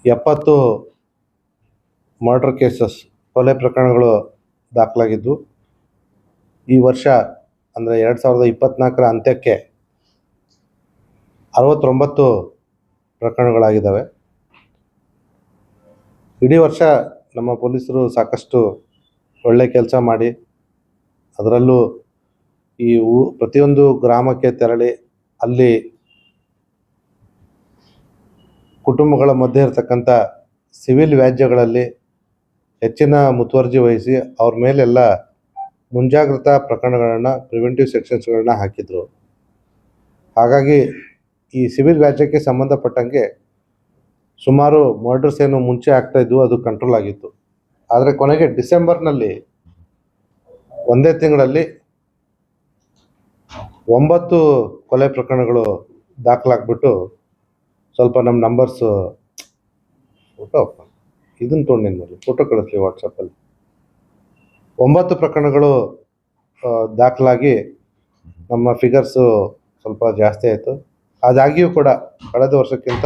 70 murder cases, ಕೊಲೆ ಪ್ರಕರಣಗಳು ದಾಖಲಾಗಿದ್ದು, ಈ ವರ್ಷ ಅಂದರೆ 2024ರ ಅಂತ್ಯಕ್ಕೆ 69 ಪ್ರಕರಣಗಳಾಗಿದ್ದಾವೆ. ಇಡೀ ವರ್ಷ ನಮ್ಮ ಪೊಲೀಸರು ಸಾಕಷ್ಟು ಒಳ್ಳೆ ಕೆಲಸ ಮಾಡಿ, ಅದರಲ್ಲೂ ಈ ಪ್ರತಿಯೊಂದು ಗ್ರಾಮಕ್ಕೆ ತೆರಳಿ ಅಲ್ಲಿ ಕುಟುಂಬಗಳ ಮಧ್ಯೆ ಇರತಕ್ಕಂಥ ಸಿವಿಲ್ ವ್ಯಾಜ್ಯಗಳಲ್ಲಿ ಹೆಚ್ಚಿನ ಮುತುವರ್ಜಿ ವಹಿಸಿ ಅವ್ರ ಮೇಲೆಲ್ಲ ಮುಂಜಾಗ್ರತಾ ಪ್ರಕರಣಗಳನ್ನು, ಪ್ರಿವೆಂಟಿವ್ ಸೆಕ್ಷನ್ಸ್ಗಳನ್ನ ಹಾಕಿದರು. ಹಾಗಾಗಿ ಈ ಸಿವಿಲ್ ವ್ಯಾಜ್ಯಕ್ಕೆ ಸಂಬಂಧಪಟ್ಟಂಗೆ ಸುಮಾರು ಮರ್ಡರ್ಸ್ ಏನು ಮುಂಚೆ ಆಗ್ತಾಯಿದ್ವು ಅದು ಕಂಟ್ರೋಲ್ ಆಗಿತ್ತು. ಆದರೆ ಕೊನೆಗೆ ಡಿಸೆಂಬರ್ನಲ್ಲಿ ಒಂದೇ ತಿಂಗಳಲ್ಲಿ 9 ಕೊಲೆ ಪ್ರಕರಣಗಳು ದಾಖಲಾಗ್ಬಿಟ್ಟು, ಸ್ವಲ್ಪ ನಮ್ಮ ನಂಬರ್ಸು ಇದನ್ನು ತೊಗೊಂಡು ಫೋಟೋ ಕಳಿಸ್ಲಿ ವಾಟ್ಸಪ್ಪಲ್ಲಿ. 9 ಪ್ರಕರಣಗಳು ದಾಖಲಾಗಿ ನಮ್ಮ ಫಿಗರ್ಸು ಸ್ವಲ್ಪ ಜಾಸ್ತಿ ಆಯಿತು. ಆದಾಗಿಯೂ ಕೂಡ ಕಳೆದ ವರ್ಷಕ್ಕಿಂತ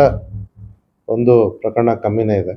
ಒಂದು ಪ್ರಕರಣ ಕಮ್ಮಿನೇ ಇದೆ.